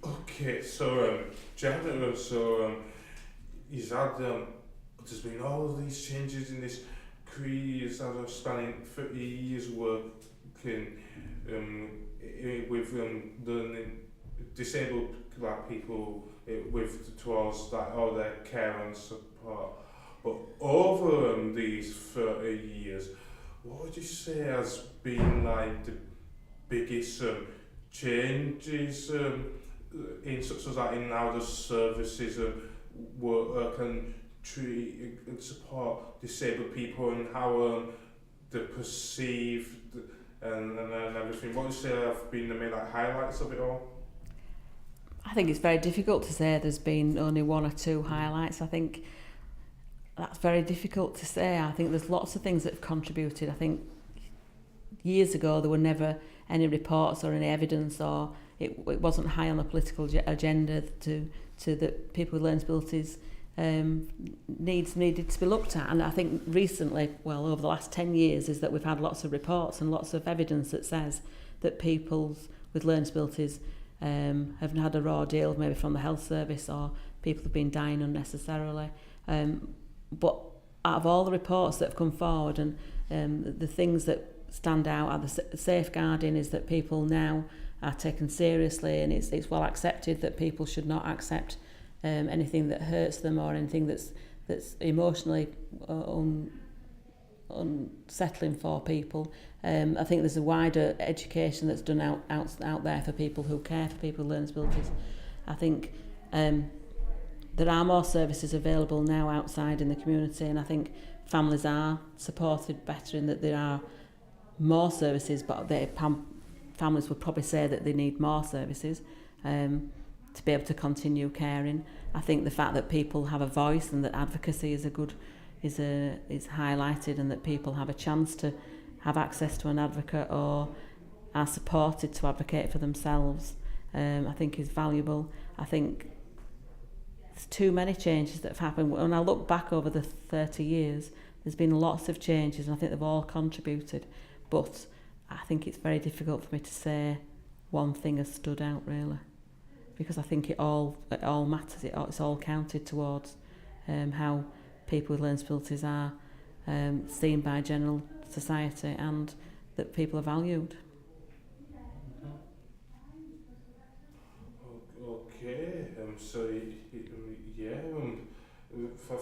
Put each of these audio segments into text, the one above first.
Okay, so Janette, he's had there's been all of these changes in this career. He's had spanning 30 years working with learning disabled like people with towards like all their care and support. But over these 30 years, what would you say has been like the biggest changes in such as that in how the services work and treat and support disabled people and how they're perceived and everything? What would you say have been the main like highlights of it all? I think it's very difficult to say there's been only one or two highlights. I think that's very difficult to say. I think there's lots of things that have contributed. I think years ago there were never any reports or any evidence, or it wasn't high on the political agenda to that people with learning disabilities needs needed to be looked at. And I think recently, well, over the last 10 years, is that we've had lots of reports and lots of evidence that says that people with learning disabilities have had a raw deal, maybe from the health service, or people have been dying unnecessarily. But out of all the reports that have come forward, and the things that stand out are the safeguarding is that people now are taken seriously, and it's well accepted that people should not accept anything that hurts them or anything that's emotionally unsettling for people. I think there's a wider education that's done out there for people who care for people with learning disabilities. I think there are more services available now outside in the community, and I think families are supported better in that there are more services, but families would probably say that they need more services to be able to continue caring. I think the fact that people have a voice and that advocacy is is highlighted, and that people have a chance to have access to an advocate or are supported to advocate for themselves, I think is valuable. I think there's too many changes that have happened. When I look back over the 30 years, there's been lots of changes, and I think they've all contributed. But I think it's very difficult for me to say one thing has stood out, really, because I think it all matters. It's all counted towards how people with learning disabilities are seen by general society, and that people are valued. Okay,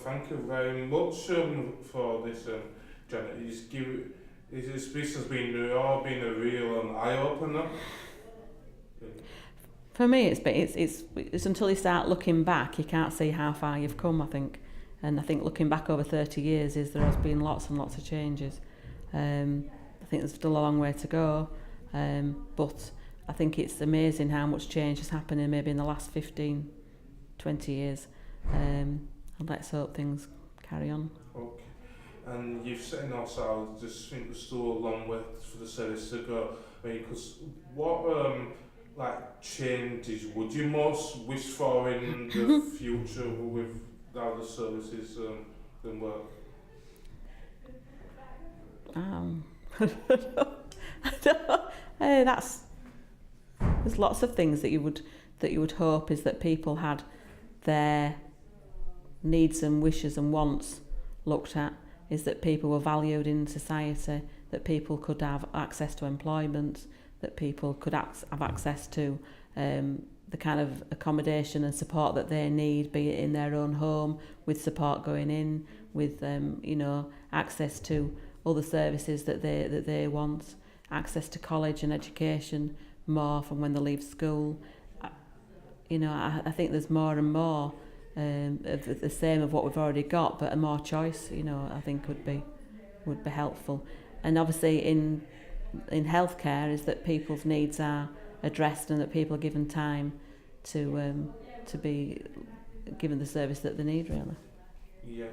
thank you very much for this, Janet. This has been a real eye opener. For me, it's until you start looking back, you can't see how far you've come, I think. And I think looking back over 30 years there has been lots and lots of changes. I think there's still a long way to go, but I think it's amazing how much change has happened maybe in the last 15, 20 years. And let's hope things carry on. Okay. And you've said also, I just think there's still a long way for the service to go. I mean, because what changes would you most wish for in the future with how the services can work? There's lots of things that you would hope is that people had their needs and wishes and wants looked at, is that people were valued in society, that people could have access to employment, that people could have access to the kind of accommodation and support that they need, be it in their own home, with support going in, with access to other services that they want, access to college and education more from when they leave school. I think there's more and more of the same of what we've already got, but a more choice, I think would be helpful. And obviously in healthcare is that people's needs are addressed, and that people are given time to be given the service that they need, really. Yeah.